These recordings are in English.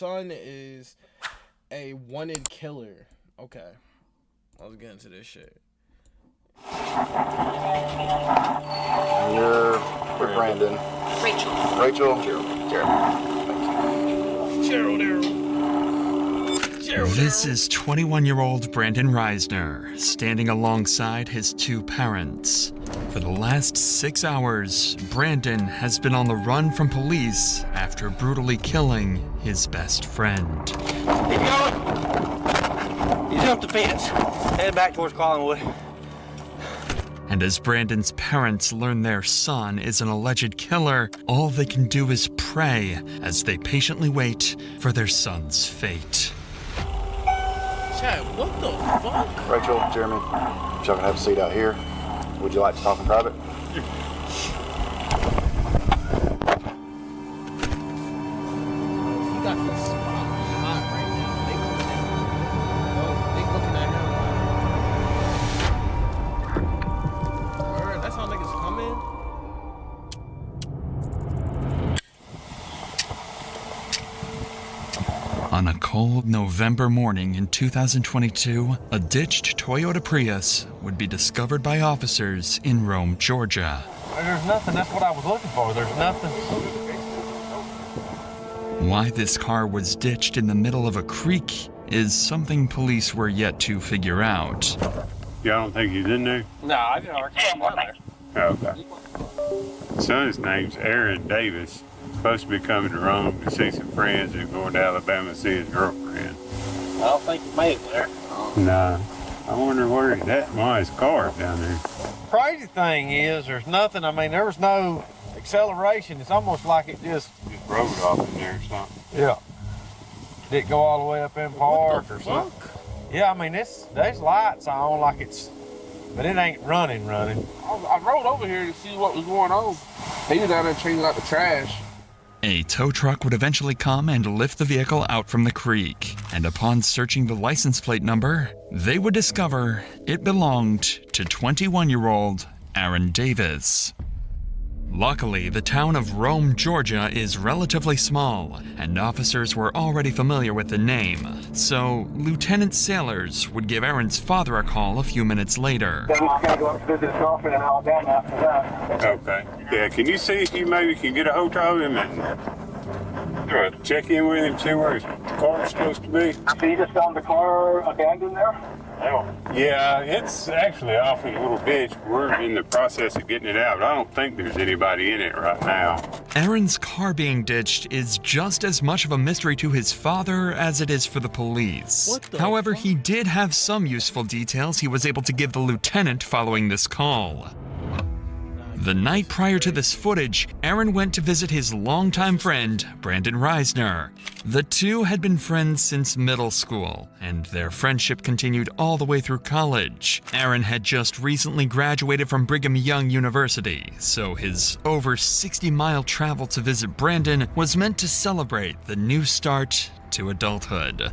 Son is a wanted killer. Okay. Let's get into this shit. You're with Brandon. Rachel. Rachel. Gerald. This is 21-year-old Brandon Reisner, standing alongside his two parents. For the last 6 hours, Brandon has been on the run from police after brutally killing his best friend. Keep going. You jumped the fence. Head back towards Collinwood. And as Brandon's parents learn their son is an alleged killer, all they can do is pray as they patiently wait for their son's fate. Chad, what the fuck? Rachel, Jeremy, if y'all can have a seat out here. Would you like to talk in private? You got this spot hot right now. They looking at him like, word, that's how niggas coming? On a cold November morning in 2022, a ditched Toyota Prius would be discovered by officers in Rome, Georgia. There's nothing. That's what I was looking for. There's nothing. Why this car was ditched in the middle of a creek is something police were yet to figure out. Y'all don't think he's in there? No, I didn't down there. Okay. Son's name's Aaron Davis. Supposed to be coming to Rome to see some friends and going to Alabama to see his girlfriend. I don't think you made it there. Nah. I wonder where he's at. Why his car down there? Crazy thing is, there's nothing. I mean, there was no acceleration. It's almost like it just Rode off in there or something. yeah. Did it go all the way up in park What or the something? fuck? Yeah, I mean, there's lights on like it's, but it ain't running. I rode over here to see what was going on. He was down there changing out the trash. A tow truck would eventually come and lift the vehicle out from the creek, and upon searching the license plate number, they would discover it belonged to 21-year-old Aaron Davis. Luckily, the town of Rome, Georgia is relatively small, and officers were already familiar with the name, so Lieutenant Sailors would give Aaron's father a call a few minutes later. Then he's got to go up to visit his girlfriend in Alabama after that. Okay. Yeah, can you see if you maybe can get a hold of him and check in with him, see where his car's supposed to be? So you just found the car abandoned there? Yeah, it's actually off in a little ditch. We're in the process of getting it out. I don't think there's anybody in it right now. Aaron's car being ditched is just as much of a mystery to his father as it is for the police. What the However, fuck? he did have some useful details he was able to give the lieutenant following this call. The night prior to this footage, Aaron went to visit his longtime friend, Brandon Reisner. The two had been friends since middle school, and their friendship continued all the way through college. Aaron had just recently graduated from Brigham Young University, so his over 60-mile travel to visit Brandon was meant to celebrate the new start to adulthood.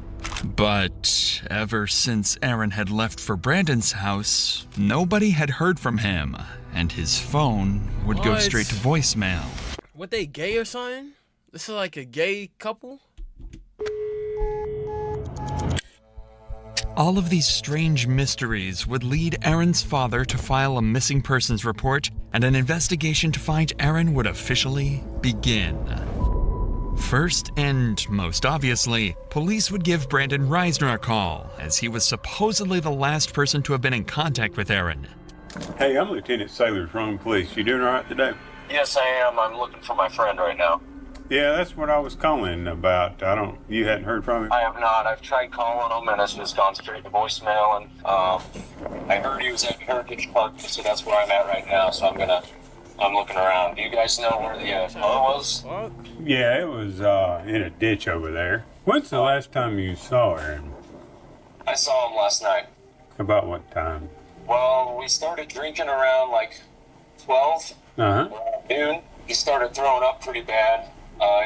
But ever since Aaron had left for Brandon's house, nobody had heard from him, and his phone would go What? straight to voicemail. What, they gay or something? This is like a gay couple? All of these strange mysteries would lead Aaron's father to file a missing persons report, and an investigation to find Aaron would officially begin. First, and most obviously, police would give Brandon Reisner a call, as he was supposedly the last person to have been in contact with Aaron. Hey, I'm Lieutenant Sailors, Rome Police. You doing all right today? Yes, I am. I'm looking for my friend right now. Yeah, that's what I was calling about. You hadn't heard from him? I have not. I've tried calling him, and it's just gone straight to voicemail. And I heard he was at Heritage Park, so that's where I'm at right now. So I'm looking around. Do you guys know where the car was? Fuck. Yeah, it was in a ditch over there. When's the last time you saw Aaron? I saw him last night. About what time? Well, we started drinking around like 12, Uh-huh. noon. He started throwing up pretty bad.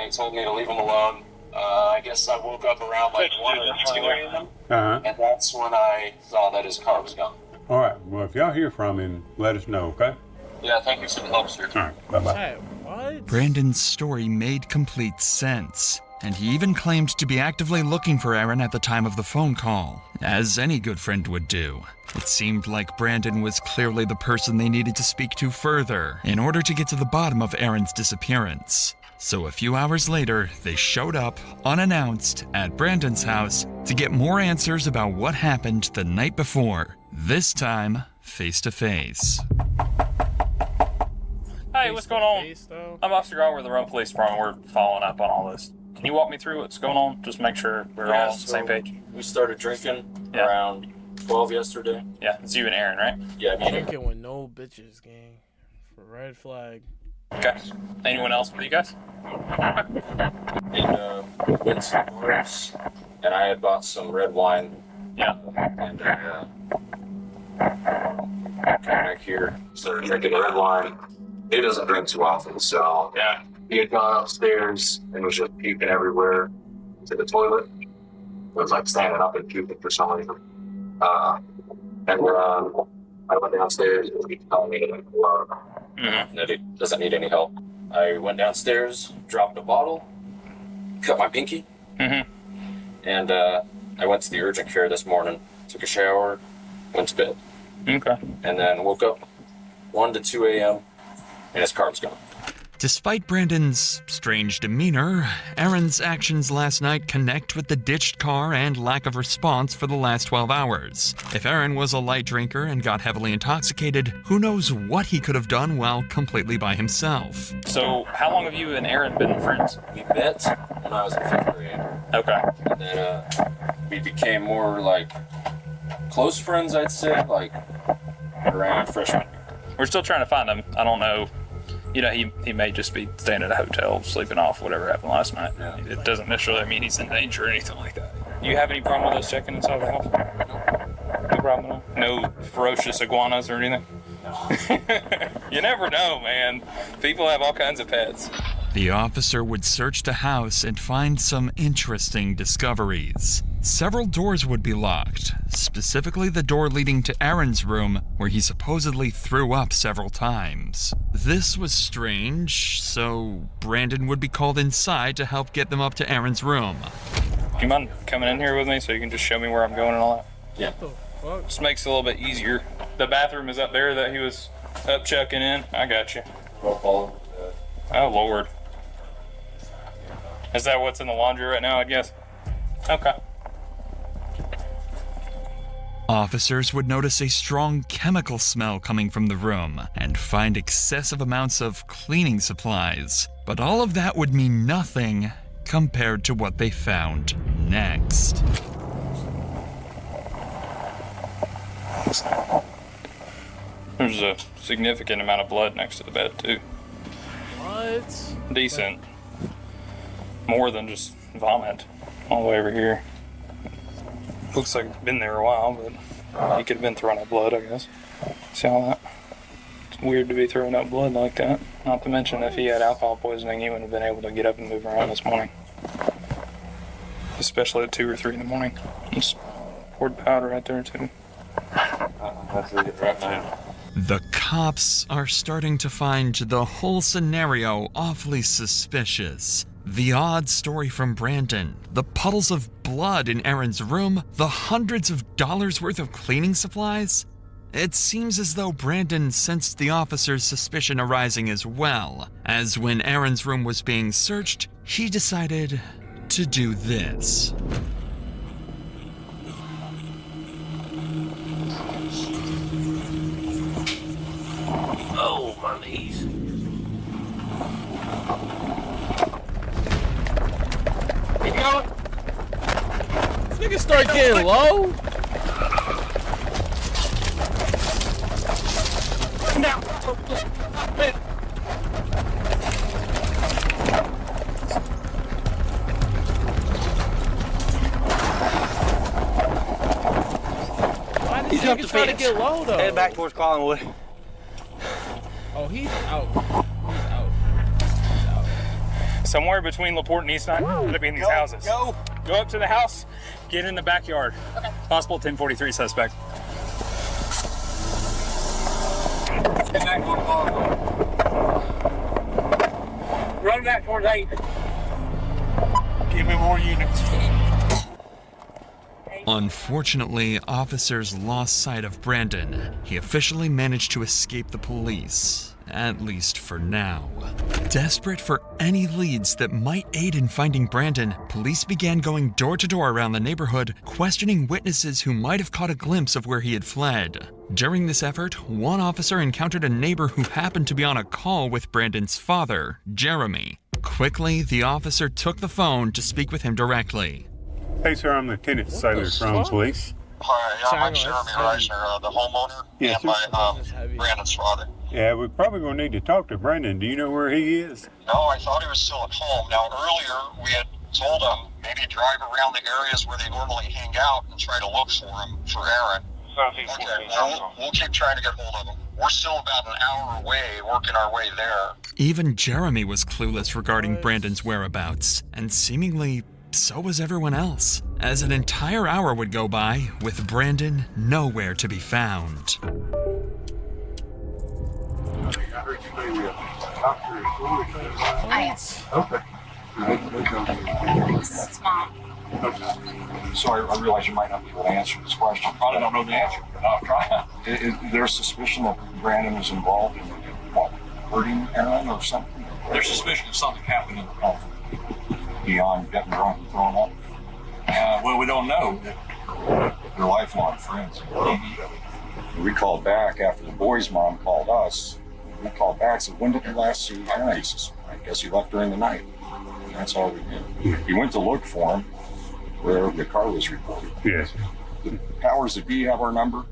He told me to leave him alone. I guess I woke up around like 1 or 2 a.m. Uh-huh. And that's when I saw that his car was gone. All right. Well, if y'all hear from him, let us know, okay? Yeah, thank you for the help, sir. All right. Bye-bye. Chad, what? Brandon's story made complete sense. and he even claimed to be actively looking for Aaron at the time of the phone call, as any good friend would do. It seemed like Brandon was clearly the person they needed to speak to further in order to get to the bottom of Aaron's disappearance. So a few hours later, they showed up, unannounced, at Brandon's house to get more answers about what happened the night before, this time face to face. Hey, what's going on? I'm Officer Gar with the Rome Police Department. We're following up on all this. Can you walk me through what's going on? Just make sure we're all on the same page. We started drinking around 12 yesterday. Yeah, it's you and Aaron, right? Yeah, me and Drinking with no bitches, gang. For red flag. Okay. Anyone else with you guys? And went to some bars, and I had bought some red wine. Yeah. And came back here, started drinking red wine. He doesn't drink too often, so Yeah. he had gone upstairs and was just puking everywhere to the toilet. It was like standing up and puking for some reason. And I went downstairs and he told me that he doesn't need any help. I went downstairs, dropped a bottle, cut my pinky, and I went to the urgent care this morning, took a shower, went to bed. Okay. And then woke up 1 to 2 a.m. and his car was gone. Despite Brandon's strange demeanor, Aaron's actions last night connect with the ditched car and lack of response for the last 12 hours. If Aaron was a light drinker and got heavily intoxicated, who knows what he could have done while completely by himself. So, how long have you and Aaron been friends? We met when I was in 5th grade. Okay. And then we became more like close friends, I'd say, like around freshman year. We're still trying to find him. I don't know. You know, he may just be staying at a hotel, sleeping off whatever happened last night. Yeah. It doesn't necessarily mean he's in danger or anything like that. You have any problem with us checking inside the house? No problem at all? No ferocious iguanas or anything? No. You never know, man. People have all kinds of pets. The officer would search the house and find some interesting discoveries. Several doors would be locked, specifically the door leading to Aaron's room, where he supposedly threw up several times. This was strange, so Brandon would be called inside to help get them up to Aaron's room. Do you mind coming in here with me so you can just show me where I'm going and all that? Yeah. Just makes it a little bit easier. The bathroom is up there that he was up checking in. I got you. Oh, Lord. Is that what's in the laundry right now, I guess? Okay. Officers would notice a strong chemical smell coming from the room and find excessive amounts of cleaning supplies. But all of that would mean nothing compared to what they found next. There's a significant amount of blood next to the bed, too. What? Decent. More than just vomit all the way over here. Looks like it's been there a while, but he could have been throwing up blood, I guess. See all that? It's weird to be throwing up blood like that. Not to mention, if he had alcohol poisoning, he wouldn't have been able to get up and move around this morning. Especially at 2 or 3 in the morning. Just poured powder right there, too. That's it right now. The cops are starting to find the whole scenario awfully suspicious. The odd story from Brandon, the puddles of blood in Aaron's room, the hundreds of dollars worth of cleaning supplies. It seems as though Brandon sensed the officer's suspicion arising as well, as when Aaron's room was being searched, he decided to do this. Oh, my knees. Keep going. This nigga start getting low. Now. Man. Why He's this up nigga the trying to fence. get low though? Head back towards Collinwood. Oh, he's out. He's out. Somewhere between LaPorte and Eastside, gotta be in these houses. Go up to the house, get in the backyard. Okay. Possible 1043 suspect. Head back towards Collinwood. Run back towards 8. Give me more units. Unfortunately, officers lost sight of Brandon. He officially managed to escape the police, at least for now. Desperate for any leads that might aid in finding Brandon, police began going door to door around the neighborhood, questioning witnesses who might have caught a glimpse of where he had fled. During this effort, one officer encountered a neighbor who happened to be on a call with Brandon's father, Jeremy. Quickly, the officer took the phone to speak with him directly. Hey, sir, I'm Lieutenant Sailor from police. Hi, I'm Jeremy Reisner, the homeowner, Yes, and my Brandon's father. Yeah, we're probably going to need to talk to Brandon. Do you know where he is? No, I thought he was still at home. Now, earlier we had told him maybe drive around the areas where they normally hang out and try to look for him, for Aaron. Okay, we'll keep trying to get hold of him. We're still about an hour away, working our way there. Even Jeremy was clueless regarding Brandon's whereabouts, and seemingly so was everyone else, as an entire hour would go by with Brandon nowhere to be found. It's Mom. Sorry, I realize you might not be able to answer this question. Probably don't know the answer, but I'll try. Is there suspicion that Brandon was involved in what, hurting Aaron or something? There's suspicion that something happened in the home. Beyond getting drunk and throwing up? Well, we don't know. They're lifelong friends. We called back after the boy's mom called us. We called back and said, when did you last see Aaron? He says, I guess he left during the night. And that's all we knew. We went to look for him where the car was reported. Yes. The powers that be have our number?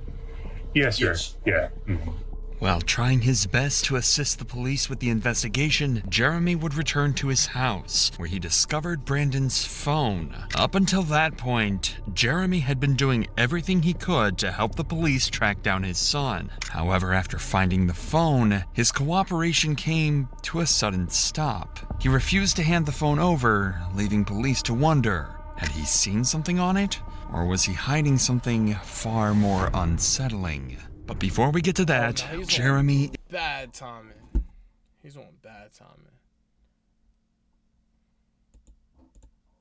Yes, sir. Yes. Yeah. Mm-hmm. While trying his best to assist the police with the investigation, Jeremy would return to his house, where he discovered Brandon's phone. Up until that point, Jeremy had been doing everything he could to help the police track down his son. However, after finding the phone, his cooperation came to a sudden stop. He refused to hand the phone over, leaving police to wonder, had he seen something on it? Or was he hiding something far more unsettling? But before we get to that, Jeremy... Bad timing. He's on bad timing.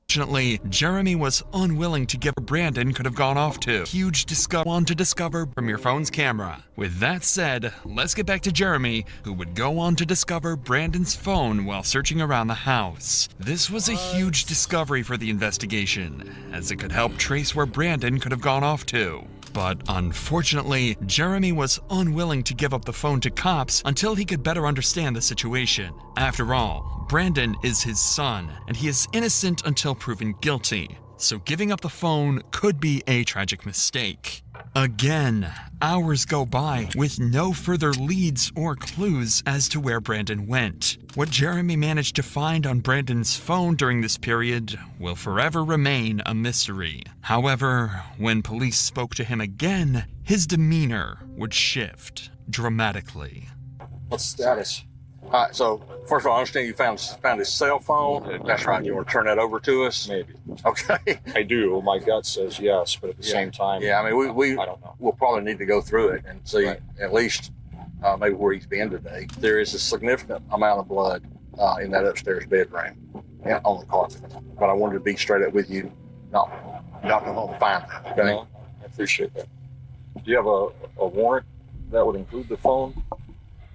Fortunately, Jeremy was unwilling to give Brandon could have gone off to. Huge one to discover from your phone's camera. With that said, let's get back to Jeremy, who would go on to discover Brandon's phone while searching around the house. This was a huge discovery for the investigation, as it could help trace where Brandon could have gone off to. But unfortunately, Jeremy was unwilling to give up the phone to cops until he could better understand the situation. After all, Brandon is his son, and he is innocent until proven guilty. So giving up the phone could be a tragic mistake. Again, hours go by with no further leads or clues as to where Brandon went. What Jeremy managed to find on Brandon's phone during this period will forever remain a mystery. However, when police spoke to him again, his demeanor would shift dramatically. What's the status? All right, so first of all, I understand you found his cell phone. That's right. You want to turn that over to us? Maybe. Okay. I do. My gut says yes, but at the same time, Yeah, I mean, we I don't know. we'll probably need to go through it and see at least maybe where he's been today. There is a significant amount of blood in that upstairs bedroom and on the carpet. But I wanted to be straight up with you. Not come home and find that. Okay. No, I appreciate that. Do you have a warrant that would include the phone?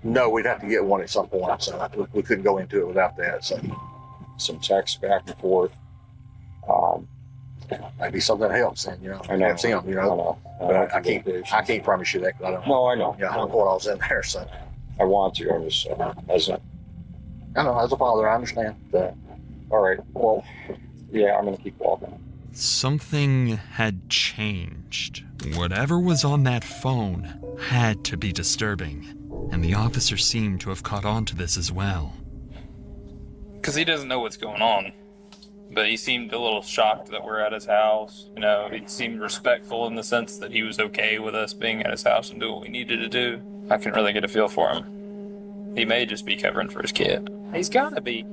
No, we'd have to get one at some point, so we couldn't go into it without that. So Some text back and forth. maybe something helps. Then I know. It's him, I know. But I can't promise you that because I don't. No, I know. Yeah, I don't know what I was in there. So I want to. I was I know as a father, I understand. all right. Well, yeah, I'm gonna keep walking. Something had changed. Whatever was on that phone had to be disturbing, and the officer seemed to have caught on to this as well. Because he doesn't know what's going on. But he seemed a little shocked that we're at his house. You know, he seemed respectful in the sense that he was okay with us being at his house and doing what we needed to do. I couldn't really get a feel for him. He may just be covering for his kid. He's gotta be.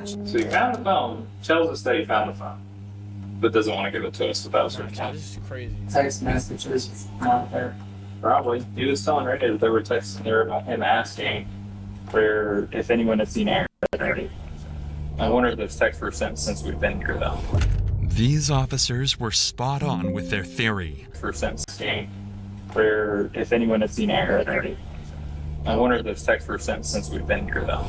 So he found the phone, tells us that he found the phone, but doesn't want to give it to us without certification. This is crazy. Text messages not there. Probably. He was telling Randy that they were texting there about him asking where if anyone has seen Aaron. I wonder if those texts were sent since we've been here, though. These officers were spot on with their theory. For since where if anyone has seen Aaron. I wonder if those texts were sent since we've been here, though.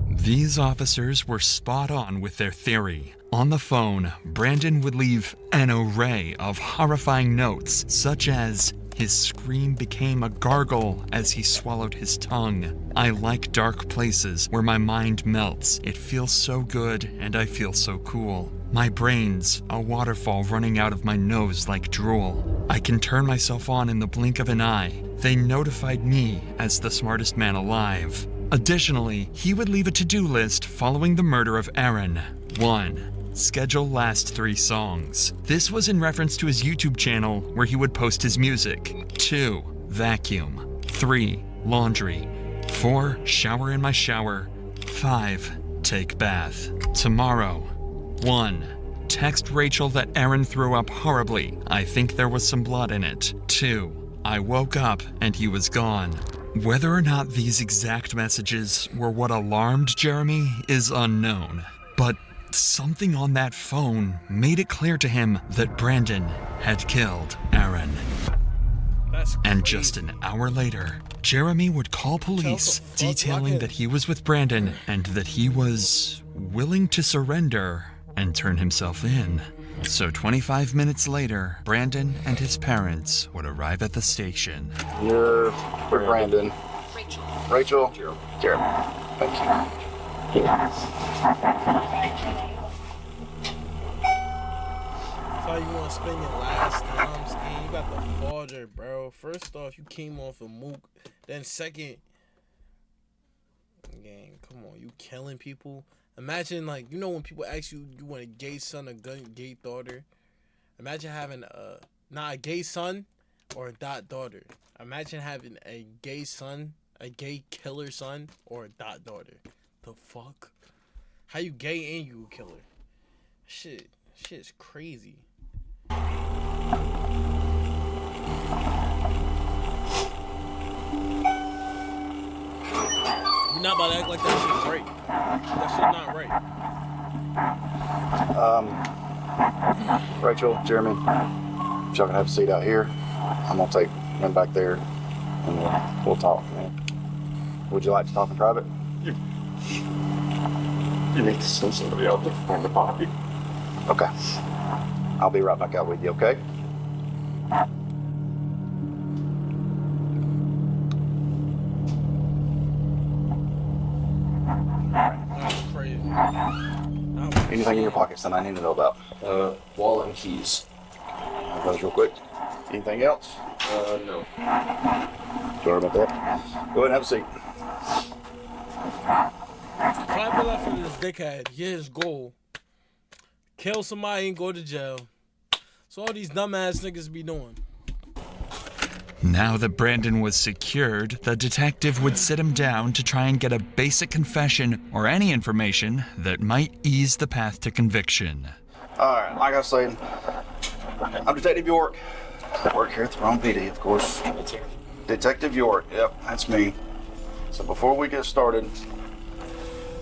These officers were spot on with their theory. On the phone, Brandon would leave an array of horrifying notes, such as, his scream became a gargle as he swallowed his tongue. I like dark places where my mind melts. It feels so good and I feel so cool. My brain's a waterfall running out of my nose like drool. I can turn myself on in the blink of an eye. They notified me as the smartest man alive. Additionally, he would leave a to-do list following the murder of Aaron. 1. Schedule last 3 songs. This was in reference to his YouTube channel where he would post his music. 2. Vacuum. 3. Laundry. 4. Shower in my shower. 5. Take bath. Tomorrow. 1. Text Rachel that Aaron threw up horribly. I think there was some blood in it. 2. I woke up and he was gone. Whether or not these exact messages were what alarmed Jeremy is unknown, but something on that phone made it clear to him that Brandon had killed Aaron. And just an hour later, Jeremy would call police detailing that he was with Brandon and that he was willing to surrender and turn himself in. So 25 minutes later, Brandon and his parents would arrive at the station. You're with Brandon. Rachel. Jeremy. Thank you. How you want to spend your last times, and you got the father, bro. First off, you came off of Mook. Then second, gang, come on, you killing people. Imagine, like, you know when people ask you, you want a gay son or gay daughter? Imagine having not a gay son or a daughter. Imagine having a gay son, a gay killer son, or a daughter. The fuck? How you gay and you a killer? Shit's crazy. You're not about to act like that shit's right. That shit not right. Rachel, Jeremy, if y'all can have a seat out here, I'm gonna take him back there and we'll talk. Would you like to talk in private? You need to send somebody out to find the body. Okay. I'll be right back out with you, okay? That's crazy. Anything in your pockets that I need to know about? Wallet and keys. Those real quick. Anything else? No. Sorry about that. Go ahead and have a seat. Clap it up for this dickhead. His goal. Kill somebody and go to jail. So all these dumbass niggas be doing. Now that Brandon was secured, the detective would sit him down to try and get a basic confession or any information that might ease the path to conviction. Alright, like I was saying, I'm Detective York. I work here at the wrong PD, of course. Detective York, yep, that's me. So before we get started,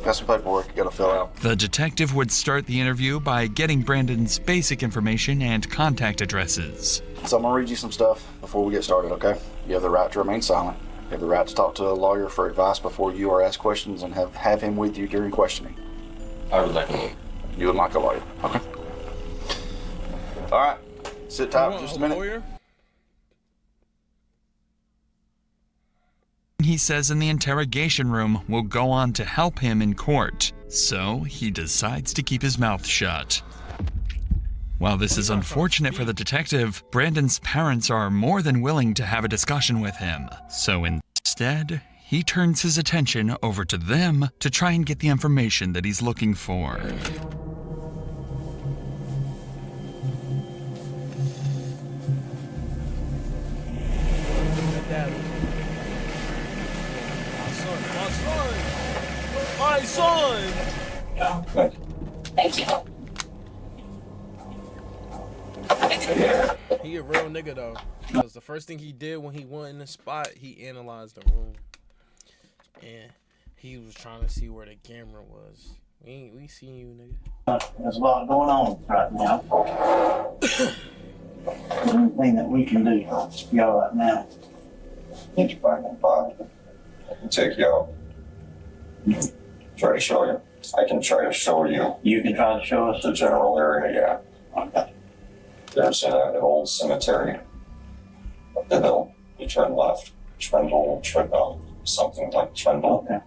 got some paperwork you gotta fill out. The detective would start the interview by getting Brandon's basic information and contact addresses. So I'm gonna read you some stuff before we get started, okay? You have the right to remain silent. You have the right to talk to a lawyer for advice before you are asked questions and have him with you during questioning. I would like a lawyer. You would like a lawyer, okay? Alright, sit tight for just a minute. Lawyer? He says in the interrogation room will go on to help him in court, so he decides to keep his mouth shut. While this is unfortunate for the detective, Brandon's parents are more than willing to have a discussion with him. So instead, he turns his attention over to them to try and get the information that he's looking for. My son! Thank you. He a real nigga though. Because the first thing he did when he went in the spot, he analyzed the room. And He was trying to see where the camera was. We seen you, nigga. There's a lot going on right now. Anything that we can do for y'all right now. Get your fucking body. I can take you out. Try to show you. I can try to show you. You can try to show us The general area, yeah. Okay. There's an old cemetery. Up the hill. You turn left. Trendle, something like Trendle. Okay.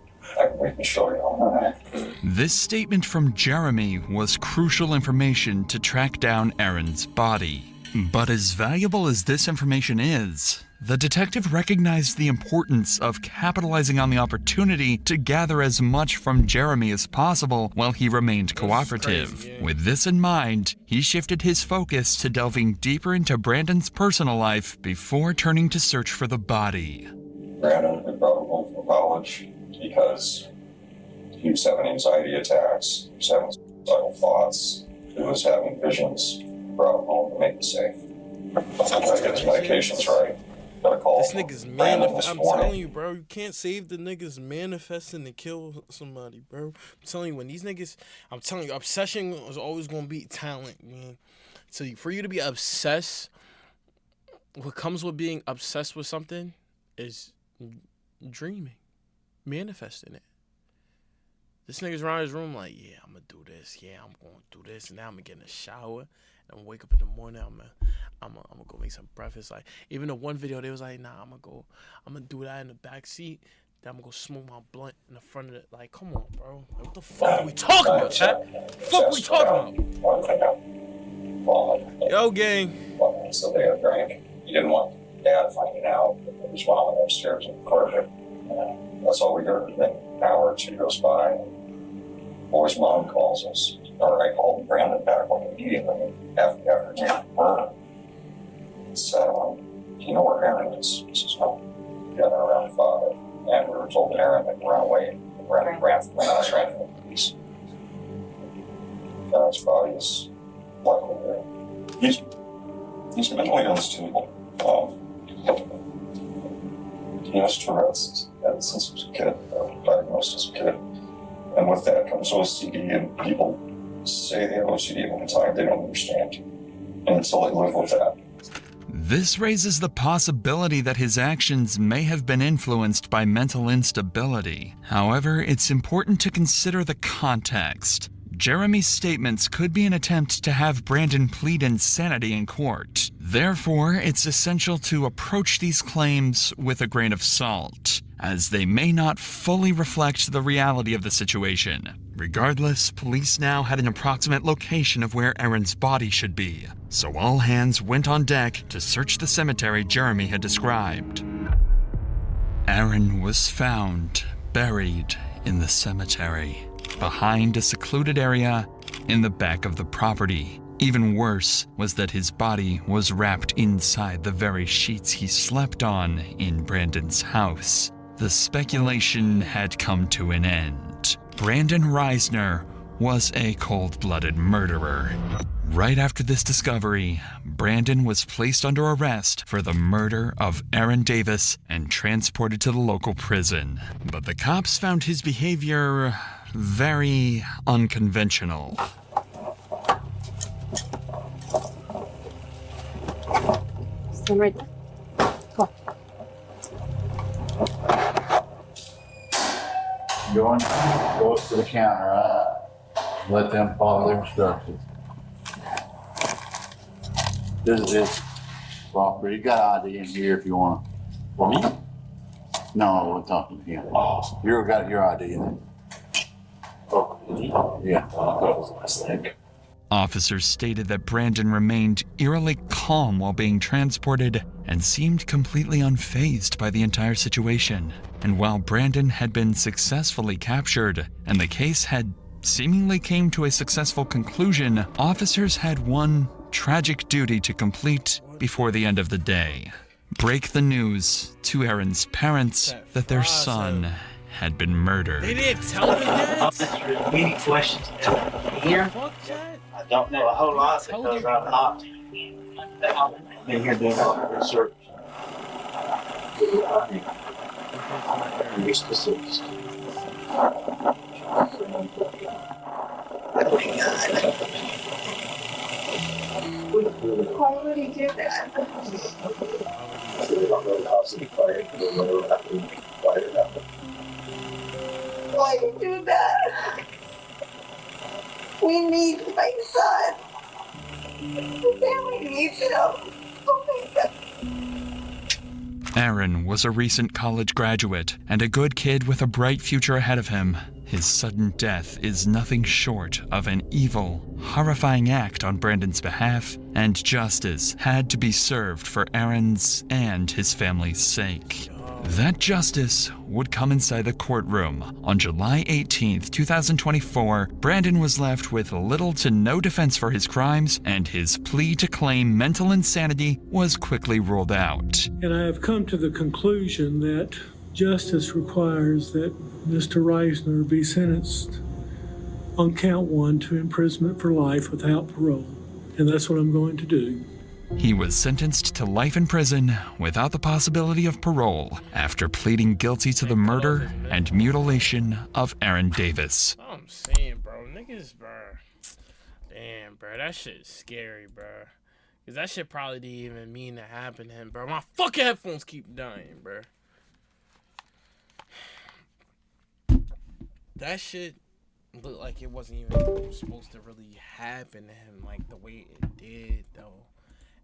We can show you. All right. This statement from Jeremy was crucial information to track down Aaron's body. But as valuable as this information is, the detective recognized the importance of capitalizing on the opportunity to gather as much from Jeremy as possible while he remained cooperative. Crazy, yeah. With this in mind, he shifted his focus to delving deeper into Brandon's personal life before turning to search for the body. Brandon, we brought him home from college because he was having anxiety attacks, he was having suicidal thoughts, he was having visions. Brought him home to make him safe. Gotta get his medications right. Gotta call This nigga's I'm telling you, bro. You can't save the niggas manifesting to kill somebody, bro. I'm telling you, when these niggas, I'm telling you, obsession is always gonna beat talent, man. So for you to be obsessed, what comes with being obsessed with something is dreaming, manifesting it. This nigga's around his room like, yeah, I'm gonna do this. Yeah, I'm gonna do this. And now I'm gonna get in the shower. I'm gonna wake up in the morning. I'm gonna go make some breakfast. Like, even the one video, they was like, nah, I'm gonna do that in the back seat. Then I'm gonna go smoke my blunt in the front of it. Like, come on, bro. Like, what the fuck are we talking about, chat? What the fuck are we talking about? Yo, gang. So they had drank. He didn't want Dad finding out that there was vomit upstairs in the corridor. That's all we heard. Then an hour or two goes by. Boy's mom calls us. Or I called Brandon back like immediately after getting murder. So, do you know where Aaron is? He says, no. Together around 5. And we were told Aaron had run away. Brandon ran from the house, ran from the police. Aaron's body is luckily there. He's mentally unstable. He has Tourette's since he was a kid, diagnosed as a kid. And with that comes OCD, and people say they have OCD all the time, they don't understand. And until they live with that. This raises the possibility that his actions may have been influenced by mental instability. However, it's important to consider the context. Jeremy's statements could be an attempt to have Brandon plead insanity in court. Therefore, it's essential to approach these claims with a grain of salt, as they may not fully reflect the reality of the situation. Regardless, police now had an approximate location of where Aaron's body should be, so all hands went on deck to search the cemetery Jeremy had described. Aaron was found buried in the cemetery, behind a secluded area in the back of the property. Even worse was that his body was wrapped inside the very sheets he slept on in Brandon's house. The speculation had come to an end. Brandon Reisner was a cold-blooded murderer. Right after this discovery, Brandon was placed under arrest for the murder of Aaron Davis and transported to the local prison. But the cops found his behavior very unconventional. Stand right there. Go on. Go up to the counter, right? Let them follow their instructions. This is his property. You got ID in here if you want. For me? No, we're talking to him. Oh. You got your ID in there. Oh, yeah. Officers stated that Brandon remained eerily calm while being transported and seemed completely unfazed by the entire situation. And while Brandon had been successfully captured and the case had seemingly came to a successful conclusion, officers had one tragic duty to complete before the end of the day. Break the news to Aaron's parents that their son had been murdered. They didn't tell me that? Many questions. Here? I don't know a whole lot because I'm not been here doing all the research. Very specific. Why would he do that? Why you do that? We need my son. The family needs him. Oh my God. Aaron was a recent college graduate and a good kid with a bright future ahead of him. His sudden death is nothing short of an evil, horrifying act on Brandon's behalf, and justice had to be served for Aaron's and his family's sake. That justice would come inside the courtroom. On July 18th, 2024, Brandon was left with little to no defense for his crimes, and his plea to claim mental insanity was quickly ruled out. And I have come to the conclusion that justice requires that Mr. Reisner be sentenced on count 1 to imprisonment for life without parole. And that's what I'm going to do. He was sentenced to life in prison without the possibility of parole after pleading guilty to the murder and mutilation of Aaron Davis. I'm saying, bro, niggas, bro. Damn, bro, that shit's scary, bro. Cause that shit probably didn't even mean to happen to him, bro. My fucking headphones keep dying, bro. That shit looked like it wasn't even supposed to really happen to him like the way it did, though.